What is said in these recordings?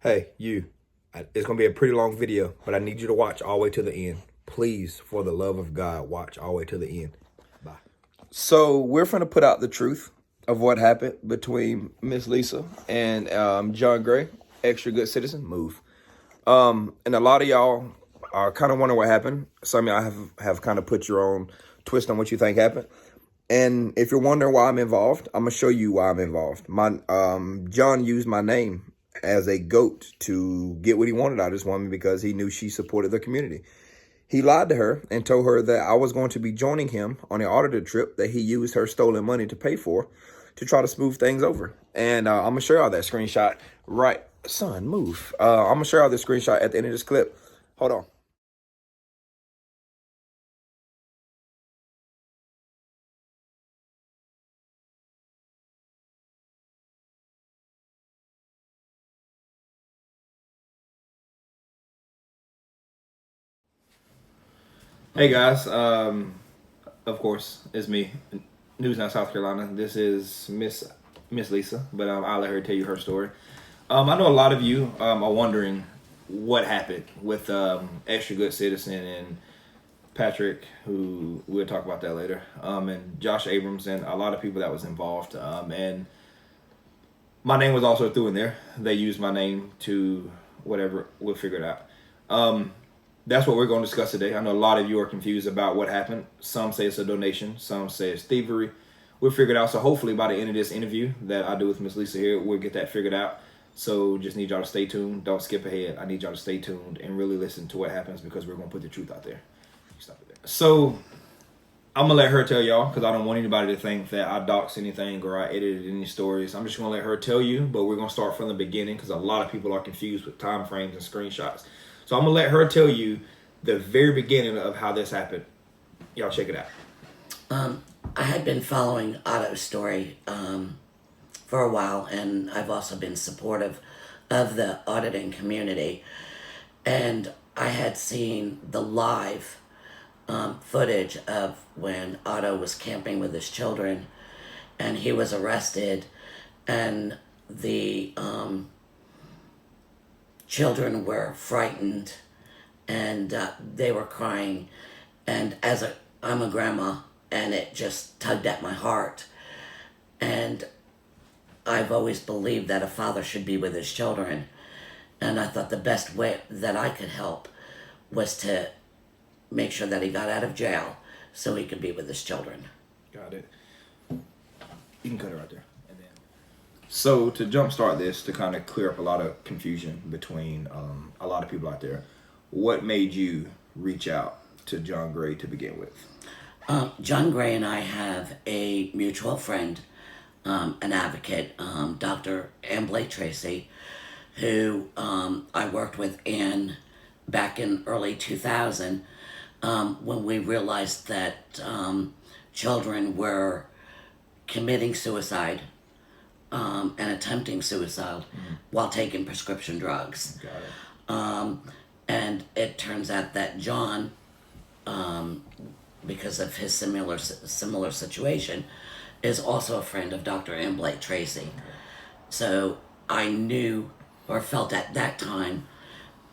Hey, you. It's going to be a pretty long video, but I need you to watch all the way to the end. Please, for the love of God, watch all the way to the end. Bye. So we're going to put out the truth of what happened between Miss Lisa and John Gray, extra good citizen. Move. And a lot of y'all are kind of wondering what happened. Some of y'all have kind of put your own twist on what you think happened. And if you're wondering why I'm involved, I'm gonna show you why I'm involved. My John used my name as a goat to get what he wanted out of this woman because he knew she supported the community. He lied to her and told her that I was going to be joining him on an audited trip that he used her stolen money to pay for to try to smooth things over. And I'm gonna show y'all that screenshot right. Son, move. I'm gonna show y'all this screenshot at the end of this clip. Hold on. Hey guys, of course, it's me, News Now, South Carolina. This is Miss Lisa, but I'll let her tell you her story. I know a lot of you are wondering what happened with Extra Good Citizen and Patrick, who we'll talk about that later, and Josh Abrams and a lot of people that was involved. And my name was also through in there. They used my name to whatever. We'll figure it out. That's what we're going to discuss today. I know a lot of you are confused about what happened. Some say it's a donation. Some say it's thievery. We'll figure it out. So hopefully by the end of this interview that I do with Miss Lisa here, we'll get that figured out. So just need y'all to stay tuned. Don't skip ahead. I need y'all to stay tuned and really listen to what happens because we're going to put the truth out there. Stop it there. So I'm going to let her tell y'all because I don't want anybody to think that I doxed anything or I edited any stories. I'm just going to let her tell you, but we're going to start from the beginning because a lot of people are confused with time frames and screenshots. So I'm going to let her tell you the very beginning of how this happened. Y'all check it out. I had been following Otto's story for a while, and I've also been supportive of the auditing community. And I had seen the live footage of when Otto was camping with his children, and he was arrested, and the children were frightened and they were crying, and I'm a grandma, and it just tugged at my heart. And I've always believed that a father should be with his children, and I thought the best way that I could help was to make sure that he got out of jail so he could be with his children. Got it. You can cut it right there. So to jumpstart this, to kind of clear up a lot of confusion between a lot of people out there, what made you reach out to John Gray to begin with? John Gray and I have a mutual friend, an advocate, Dr. Amblay Tracy, who I worked with back in early 2000 when we realized that children were committing suicide and attempting suicide while taking prescription drugs. Got it. And it turns out that John, because of his similar situation, is also a friend of Dr. Amblay Tracy. So I knew or felt at that time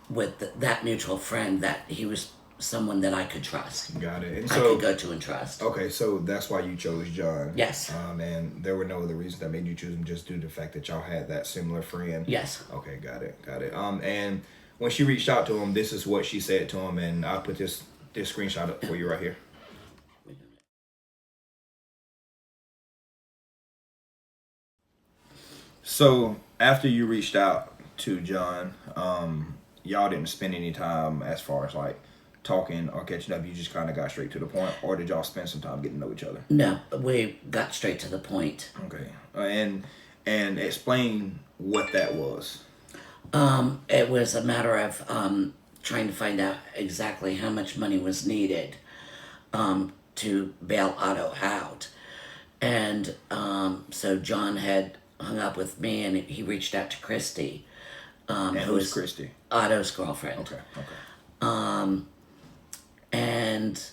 with that mutual friend that he was someone that I could trust. Got it. And I could go to and trust. Okay, so that's why you chose John. Yes. And there were no other reasons that made you choose him, just due to the fact that y'all had that similar friend. Yes. Okay, got it. And when she reached out to him, this is what she said to him, and I'll put this screenshot up for you right here. So after you reached out to John, y'all didn't spend any time as far as like talking or catching up. You just kind of got straight to the point, or did y'all spend some time getting to know each other? No, we got straight to the point. Okay, and explain what that was. It was a matter of trying to find out exactly how much money was needed to bail Otto out. And so John had hung up with me, and he reached out to Christy. Who was Christy? Otto's girlfriend. Okay. And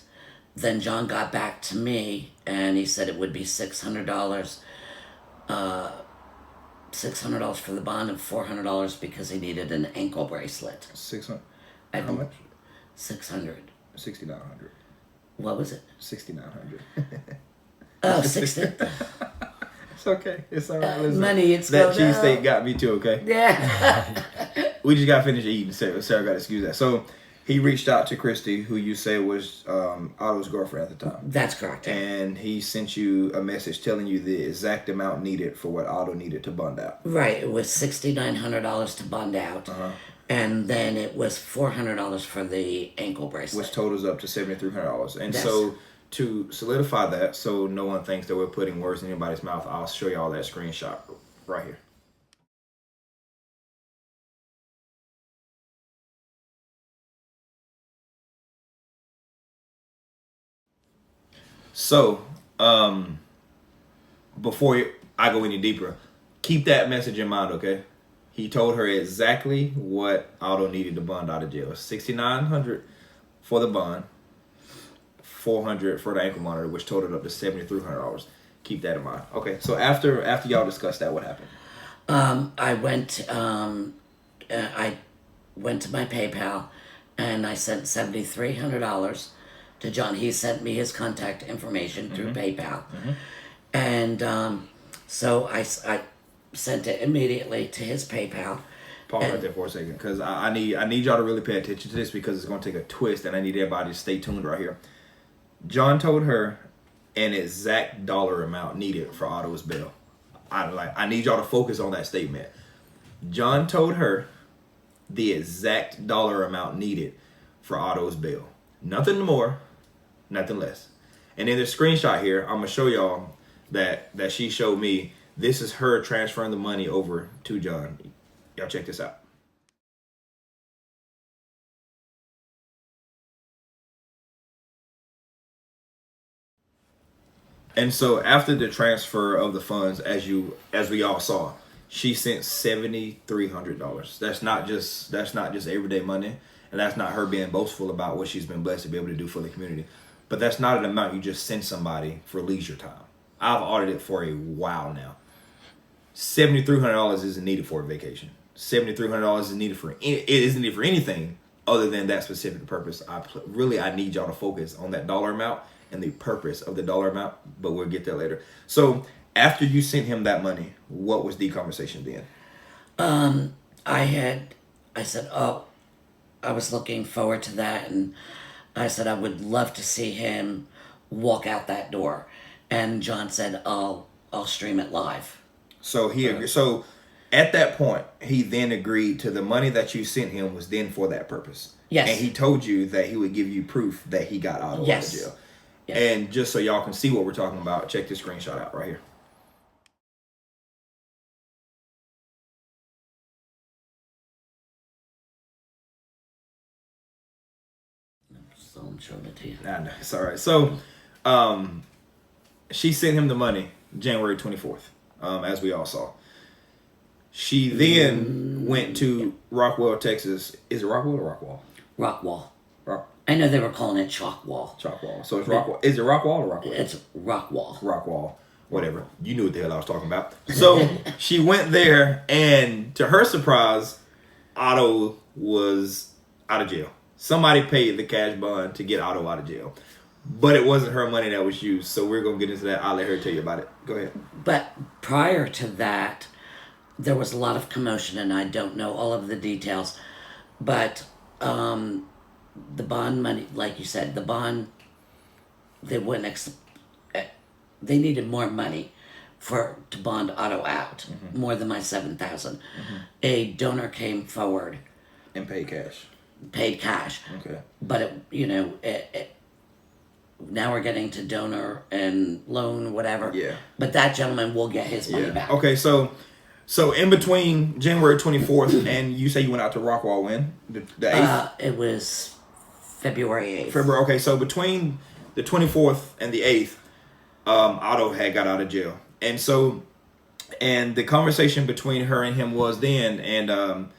then John got back to me, and he said it would be $600 $600 for the bond and $400 because he needed an ankle bracelet. 600. I How think much? 600. 6,900. What was it? 6,900. Oh, 60. It's okay. It's all right. Listen, Money, it's that going cheesesteak up. got me too. Okay. Yeah. We just got finished eating. Sarah got to excuse that. So he reached out to Christy, who you say was Otto's girlfriend at the time. That's correct. Yeah. And he sent you a message telling you the exact amount needed for what Otto needed to bond out. Right. It was $6,900 to bond out. And then it was $400 for the ankle bracelet. Which totals up to $7,300. And Yes. so to solidify that, so no one thinks that we're putting words in anybody's mouth, I'll show you all that screenshot right here. So, before I go any deeper, keep that message in mind, okay? He told her exactly what Otto needed to bond out of jail. $6,900 for the bond, $400 for the ankle monitor, which totaled up to $7,300. Keep that in mind. Okay, so after y'all discussed that, what happened? I went to my PayPal and I sent $7,300 to John. He sent me his contact information through PayPal. And so I sent it immediately to his PayPal. Pause right there for a second, because I need y'all to really pay attention to this, because it's going to take a twist, and I need everybody to stay tuned right here. John told her an exact dollar amount needed for Otto's bail. I need y'all to focus on that statement. John told her the exact dollar amount needed for Otto's bail. Nothing more, nothing less. And in the screenshot here, I'm gonna show y'all that she showed me. This is her transferring the money over to John. Y'all check this out. And so after the transfer of the funds, as we all saw, she sent $7,300. That's not just everyday money, and that's not her being boastful about what she's been blessed to be able to do for the community. But that's not an amount you just send somebody for leisure time. I've audited for a while now. $7,300 isn't needed for a vacation. $7,300 isn't needed for anything other than that specific purpose. I need y'all to focus on that dollar amount and the purpose of the dollar amount, but we'll get there later. So after you sent him that money, what was the conversation then? I said, oh, I was looking forward to that, and I said I would love to see him walk out that door. And John said, I'll stream it live. So so at that point, he then agreed to the money that you sent him was then for that purpose. Yes. And he told you that he would give you proof that he got Otto out of jail. Yes. And just so y'all can see what we're talking about, check this screenshot out right here. So I'm showing it to you. Nah, it's all right. So she sent him the money January 24th, as we all saw. She then went to Rockwall, Texas. Is it Rockwall or Rockwall? Rockwall. Rock. I know they were calling it Chalkwall. Chalkwall. So it's Rockwall. Is it Rockwall or Rockwall? It's Rockwall. Rockwall. Whatever. You knew what the hell I was talking about. So she went there, and to her surprise, Otto was out of jail. Somebody paid the cash bond to get Otto out of jail. But it wasn't her money that was used. So we're going to get into that. I'll let her tell you about it. Go ahead. But prior to that, there was a lot of commotion, and I don't know all of the details. But the bond money, like you said, the bond, they wouldn't they needed more money to bond Otto out, more than my $7,000. A donor came forward And paid cash. paid cash. Okay. But now we're getting to donor and loan, whatever. Yeah. But that gentleman will get his money back. Okay, so in between January 24th and you say you went out to Rockwall when? The 8th? It was February 8th. February. Okay, so between the 24th and the 8th, Otto had got out of jail. And so, and the conversation between her and him was then, and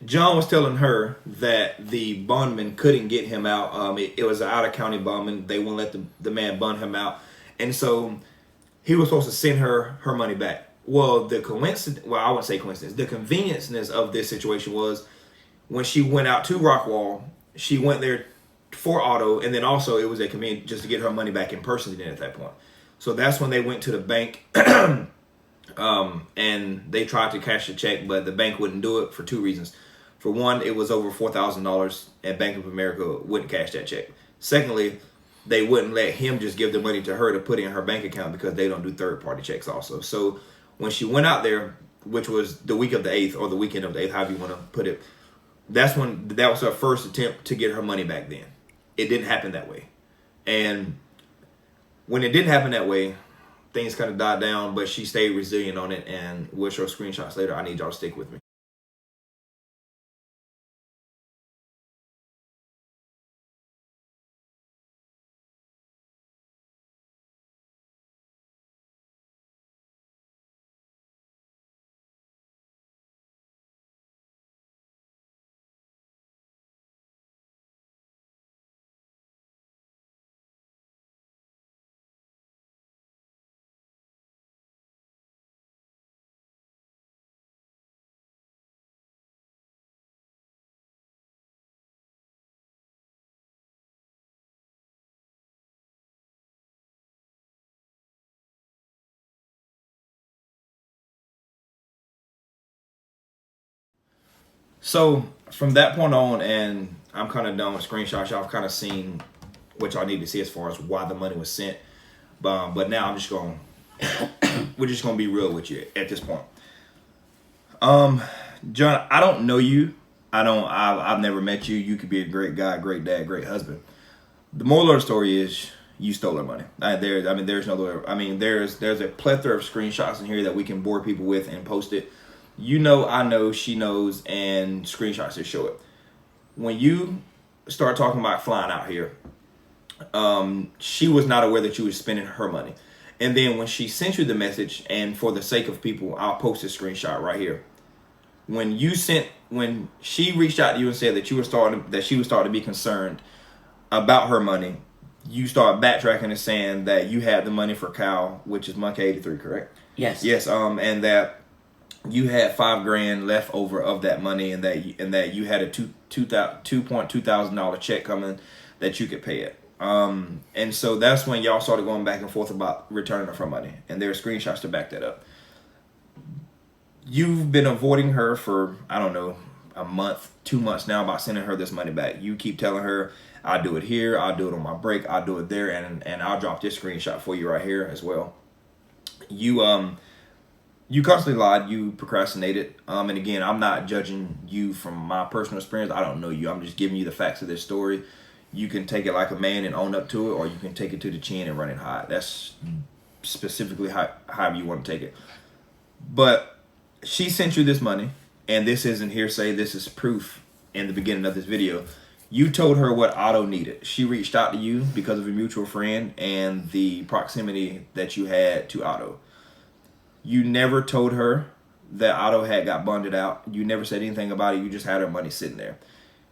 John was telling her that the bondman couldn't get him out. It was an out-of-county bondman. They wouldn't let the man bond him out. And so he was supposed to send her money back. Well, the coincidence, well, I wouldn't say coincidence, the convenienceness of this situation was when she went out to Rockwall, she went there for auto, and then also it was a convenient just to get her money back in person then at that point. So that's when they went to the bank and they tried to cash the check, but the bank wouldn't do it for two reasons. For one, it was over $4,000 and Bank of America wouldn't cash that check. Secondly, they wouldn't let him just give the money to her to put in her bank account because they don't do third-party checks also. So when she went out there, which was the week of the 8th or the weekend of the 8th, however you want to put it, that was her first attempt to get her money back then. It didn't happen that way. And when it didn't happen that way, things kind of died down, but she stayed resilient on it, and we'll show screenshots later. I need y'all to stick with me. So from that point on, and I'm kind of done with screenshots. Y'all have kind of seen what y'all need to see as far as why the money was sent. But now we're just gonna be real with you at this point. John, I don't know you. I've never met you. You could be a great guy, great dad, great husband. The moral of the story is you stole her money. There's a plethora of screenshots in here that we can bore people with and post it. You know, I know, she knows, and screenshots to show it. When you start talking about flying out here, she was not aware that you were spending her money. And then when she sent you the message, and for the sake of people, I'll post this screenshot right here. When she reached out to you and said that she was starting to be concerned about her money, you start backtracking and saying that you had the money for Cal, which is Monkey 83, correct? Yes. Yes. And that you had $5,000 left over of that money, and that you had a $2,200 check coming that you could pay it. And so that's when y'all started going back and forth about returning her money, and there are screenshots to back that up. You've been avoiding her for, I don't know, a month, 2 months now about sending her this money back. You keep telling her, I'll do it here, I'll do it on my break, I'll do it there, and I'll drop this screenshot for you right here as well. You constantly lied, you procrastinated, and again, I'm not judging you from my personal experience. I don't know you. I'm just giving you the facts of this story. You can take it like a man and own up to it, or you can take it to the chin and run it high. That's specifically however you want to take it. But she sent you this money, and this isn't hearsay. This is proof in the beginning of this video. You told her what Otto needed. She reached out to you because of a mutual friend and the proximity that you had to Otto. You never told her that Otto had got bonded out. You never said anything about it. You just had her money sitting there.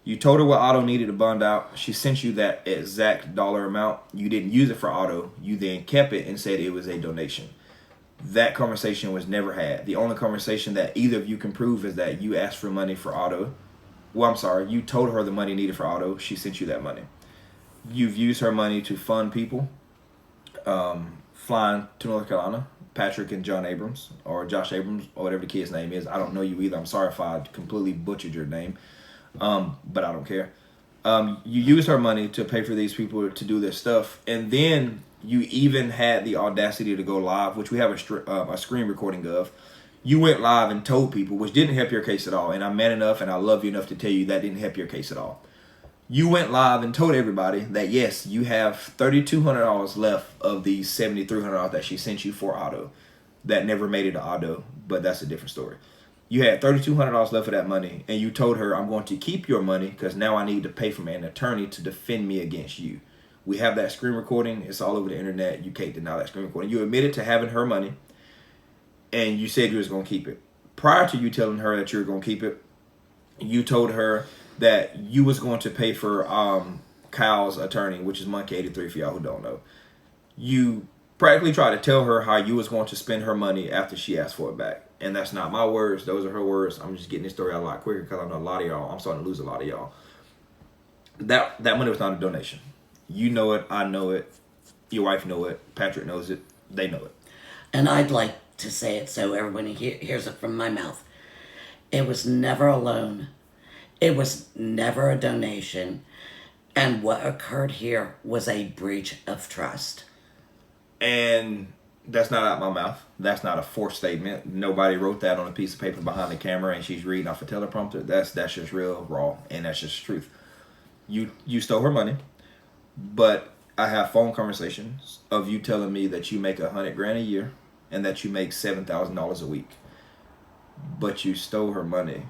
You told her what Otto needed to bond out. She sent you that exact dollar amount. You didn't use it for Otto. You then kept it and said it was a donation. That conversation was never had. The only conversation that either of you can prove is that you asked for money for Otto. Well, I'm sorry. You told her the money needed for Otto. She sent you that money. You've used her money to fund people flying to North Carolina. Patrick and John Abrams, or Josh Abrams, or whatever the kid's name is. I don't know you either. I'm sorry if I completely butchered your name, but I don't care. You used her money to pay for these people to do this stuff, and then you even had the audacity to go live, which we have a screen recording of. You went live and told people, which didn't help your case at all, and I'm man enough and I love you enough to tell you that didn't help your case at all. You went live and told everybody that, yes, you have $3,200 left of the $7,300 that she sent you for Otto. That never made it to Otto, but that's a different story. You had $3,200 left of that money, and you told her, I'm going to keep your money because now I need to pay for an attorney to defend me against you. We have that screen recording. It's all over the internet. You can't deny that screen recording. You admitted to having her money, and you said you was going to keep it. Prior to you telling her that you were going to keep it, you told her that you was going to pay for Kyle's attorney, which is Monkey 83 for y'all who don't know. You practically tried to tell her how you was going to spend her money after she asked for it back. And that's not my words. Those are her words. I'm just getting this story out a lot quicker because I know a lot of y'all. I'm starting to lose a lot of y'all. That money was not a donation. You know it. I know it. Your wife know it. Patrick knows it. They know it. And I'd like to say it so everyone hears it from my mouth. It was never a loan. It was never a donation. And what occurred here was a breach of trust. And that's not out my mouth. That's not a forced statement. Nobody wrote that on a piece of paper behind the camera and she's reading off a teleprompter. That's just real raw, and that's just the truth. You stole her money, but I have phone conversations of you telling me that you make $100,000 a year and that you make $7,000 a week, but you stole her money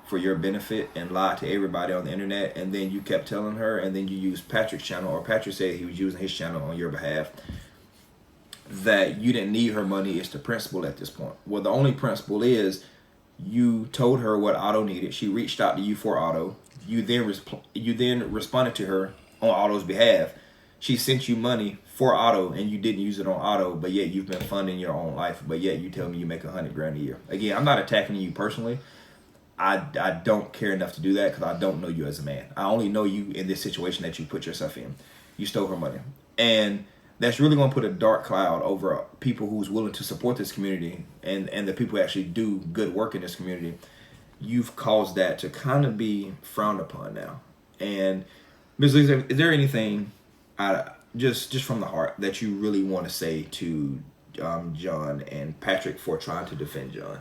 for your benefit and lied to everybody on the internet, and then you kept telling her, and then you used Patrick's channel, or Patrick said he was using his channel on your behalf, that you didn't need her money is the principle at this point. Well, the only principle is you told her what Otto needed. She reached out to you for Otto. You then responded to her on Otto's behalf. She sent you money for Otto, and you didn't use it on Otto, but yet you've been funding your own life. But yet you tell me you make $100,000 a year. Again, I'm not attacking you personally. I don't care enough to do that because I don't know you as a man. I only know you in this situation that you put yourself in. You stole her money, and that's really going to put a dark cloud over people who's willing to support this community and the people who actually do good work in this community. You've caused that to kind of be frowned upon now. And Ms. Lisa, is there anything just from the heart that you really want to say to John and Patrick for trying to defend John?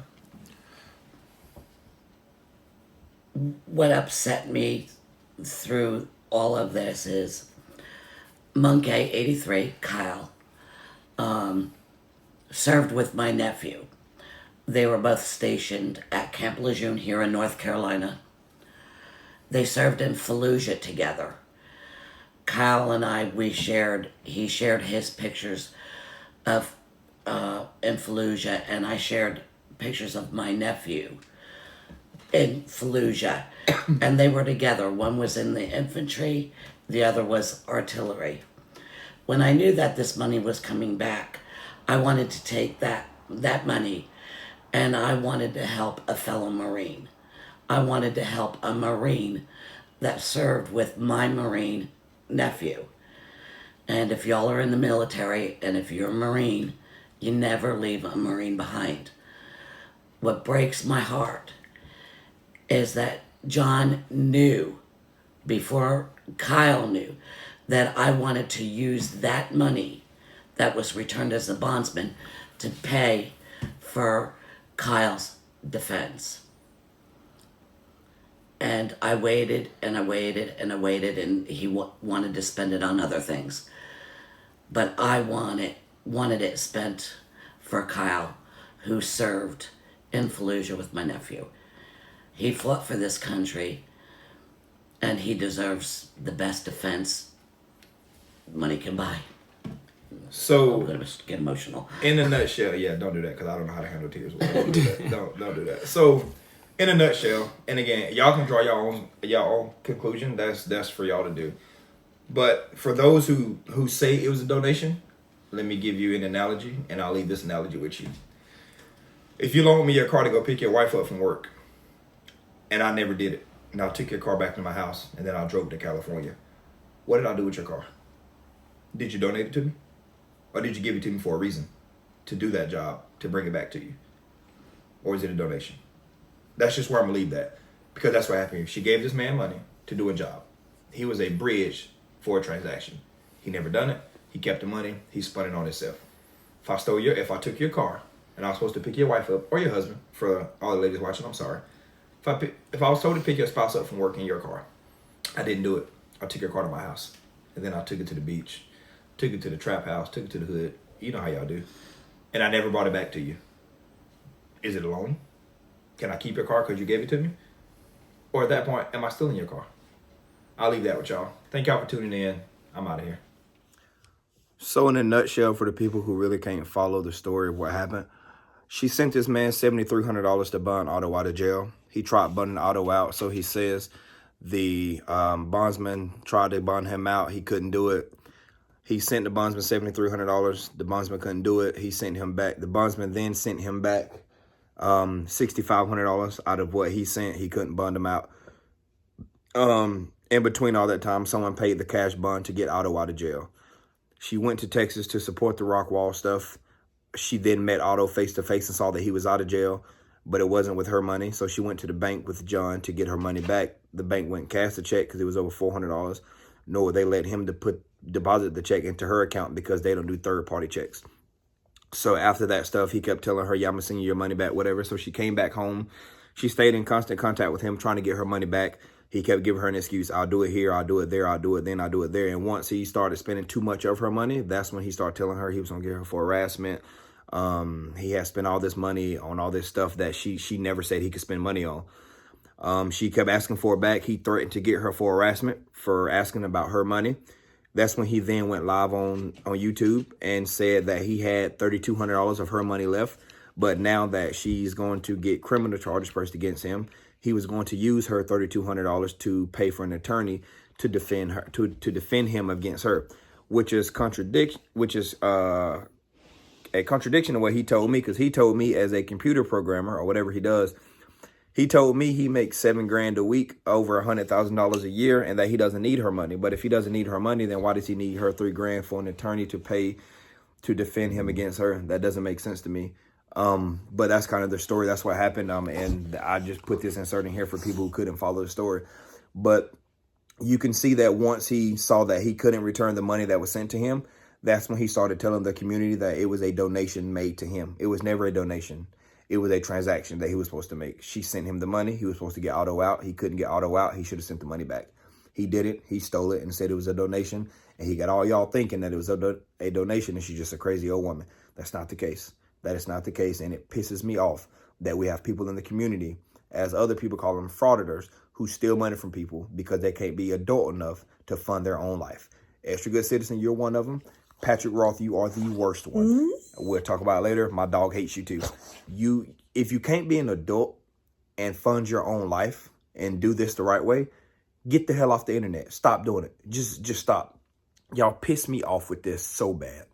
What upset me through all of this is Monkey 83, Kyle, served with my nephew. They were both stationed at Camp Lejeune here in North Carolina. They served in Fallujah together. Kyle and I, he shared his pictures of in Fallujah, and I shared pictures of my nephew in Fallujah. And they were together. One was in the infantry, the other was artillery. When I knew that this money was coming back, I wanted to take that money, and I wanted to help a fellow Marine. I wanted to help a Marine that served with my Marine nephew. And if y'all are in the military, and if you're a Marine, you never leave a Marine behind. What breaks my heart is that John knew, before Kyle knew, that I wanted to use that money that was returned as a bondsman to pay for Kyle's defense. And I waited and I waited and I waited, and he wanted to spend it on other things. But I wanted it spent for Kyle, who served in Fallujah with my nephew. He fought for this country, and he deserves the best defense money can buy. So I'm going to get emotional. In a nutshell, yeah, don't do that because I don't know how to handle tears. Don't do that. Don't do that. So, in a nutshell, and again, y'all can draw your own conclusion. That's for y'all to do. But for those who say it was a donation, let me give you an analogy, and I'll leave this analogy with you. If you loaned me your car to go pick your wife up from work, and I never did it, and I took your car back to my house, and then I drove to California, what did I do with your car? Did you donate it to me? Or did you give it to me for a reason? To do that job, to bring it back to you? Or is it a donation? That's just where I'm going to leave that. Because that's what happened here. She gave this man money to do a job. He was a bridge for a transaction. He never done it. He kept the money. He spun it on himself. If I took your car and I was supposed to pick your wife up, or your husband, for all the ladies watching, I'm sorry. If I was told to pick your spouse up from work in your car, I didn't do it. I took your car to my house. And then I took it to the beach. Took it to the trap house, took it to the hood. You know how y'all do. And I never brought it back to you. Is it a loan? Can I keep your car because you gave it to me? Or at that point, am I still in your car? I'll leave that with y'all. Thank y'all for tuning in. I'm out of here. So in a nutshell, for the people who really can't follow the story of what happened, she sent this man $7,300 to bond Otto out of jail. He tried bonding Otto out, so he says the bondsman tried to bond him out. He couldn't do it. He sent the bondsman $7,300. The bondsman couldn't do it. He sent him back. The bondsman then sent him back $6,500 out of what he sent. He couldn't bond him out. In between all that time, someone paid the cash bond to get Otto out of jail. She went to Texas to support the rock wall stuff. She then met Otto face to face and saw that he was out of jail, but it wasn't with her money. So she went to the bank with John to get her money back. The bank went and cashed the check because it was over $400. No, they let him to deposit the check into her account because they don't do third-party checks. So after that stuff, he kept telling her, yeah, I'm going to send you your money back, whatever. So she came back home. She stayed in constant contact with him, trying to get her money back. He kept giving her an excuse. I'll do it here. I'll do it there. I'll do it then. I'll do it there. And once he started spending too much of her money, that's when he started telling her he was going to get her for harassment. He had spent all this money on all this stuff that she never said he could spend money on. She kept asking for it back. He threatened to get her for harassment for asking about her money. That's when he then went live on YouTube and said that he had $3,200 of her money left. But now that she's going to get criminal charges pressed against him, he was going to use her $3,200 to pay for an attorney to defend her, to defend him against her, which is a contradiction of what he told me, because he told me as a computer programmer or whatever he does, he told me he makes $7,000 a week, over $100,000 a year, and that he doesn't need her money. But if he doesn't need her money, then why does he need her $3,000 for an attorney to pay to defend him against her? That doesn't make sense to me. But that's kind of the story. That's what happened. And I just put this insert in here for people who couldn't follow the story. But you can see that once he saw that he couldn't return the money that was sent to him, that's when he started telling the community that it was a donation made to him. It was never a donation. It was a transaction that he was supposed to make. She sent him the money. He was supposed to get Otto out. He couldn't get Otto out. He should have sent the money back. He didn't. He stole it and said it was a donation. And he got all y'all thinking that it was a donation and she's just a crazy old woman. That's not the case. That is not the case. And it pisses me off that we have people in the community, as other people call them, frauditors, who steal money from people because they can't be adult enough to fund their own life. Extra Good Citizen, you're one of them. Patrick Roth, you are the worst one. Mm-hmm. We'll talk about it later. My dog hates you too. If you can't be an adult and fund your own life and do this the right way, get the hell off the internet. Stop doing it. Just stop. Y'all piss me off with this so bad.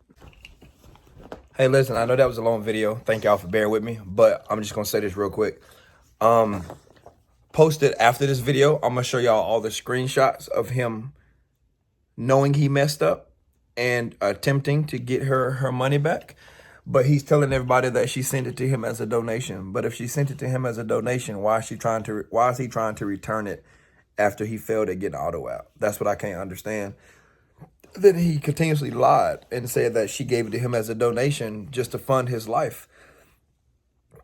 Hey, listen, I know that was a long video. Thank y'all for bearing with me, but I'm just going to say this real quick. Posted after this video, I'm going to show y'all all the screenshots of him knowing he messed up and attempting to get her money back. But he's telling everybody that she sent it to him as a donation. But if she sent it to him as a donation, why is he trying to return it after he failed at getting Otto out? That's what I can't understand. Then he continuously lied and said that she gave it to him as a donation just to fund his life.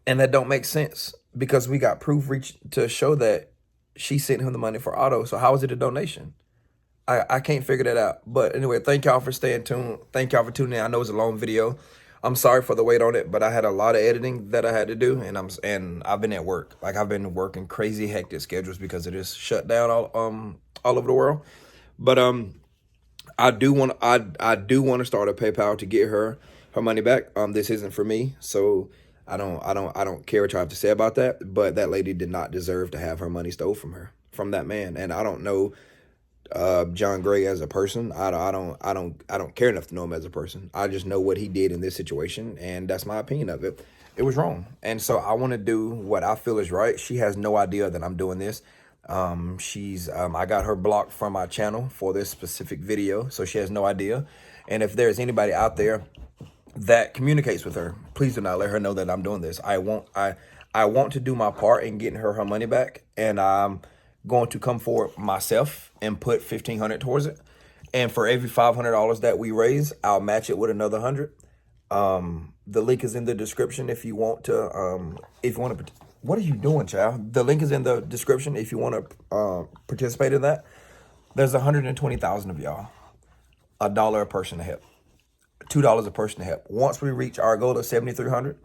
And that don't make sense, because we got proof to show that she sent him the money for Otto. So how is it a donation? I can't figure that out. But anyway, thank y'all for staying tuned. Thank y'all for tuning in. I know it's a long video. I'm sorry for the wait on it, but I had a lot of editing that I had to do, and I've been at work. Like, I've been working crazy hectic schedules because it is shut down all over the world. But I do want to start a PayPal to get her money back. This isn't for me, so I don't care what you have to say about that. But that lady did not deserve to have her money stole from that man. And I don't know John Gray as a person. I don't care enough to know him as a person. I just know what he did in this situation, and that's my opinion of it. It was wrong, and so I want to do what I feel is right. She has no idea that I'm doing this. I got her blocked from my channel for this specific video, so she has no idea. And if there's anybody out there that communicates with her, please do not let her know that I'm doing this. I want to do my part in getting her money back, and I'm going to come forward myself and put $1,500 towards it. And for every $500 that we raise, I'll match it with another $100. The link is in the description if you want to. What are you doing, child? The link is in the description if you want to participate in that. There's 120,000 of y'all. $1 a person to help. $2 a person to help. Once we reach our goal of 7,300,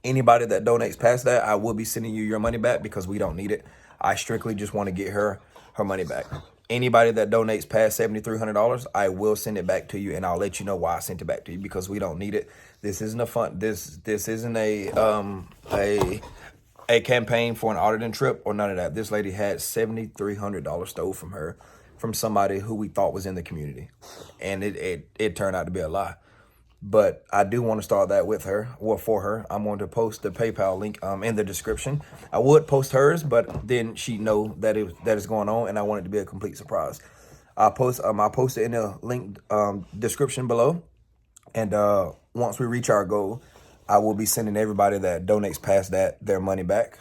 anybody that donates past that, I will be sending you your money back because we don't need it. I strictly just want to get her money back. Anybody that donates past $7,300, I will send it back to you, and I'll let you know why I sent it back to you, because we don't need it. This isn't a fun. This isn't a campaign for an auditing trip or none of that. This lady had $7,300 stole from her from somebody who we thought was in the community, and it turned out to be a lie. But I do want to start that with her, or for her. I'm going to post the PayPal link in the description. I would post hers, but then she know that is going on, and I want it to be a complete surprise. I'll post it in the link description below, and once we reach our goal, I will be sending everybody that donates past that their money back.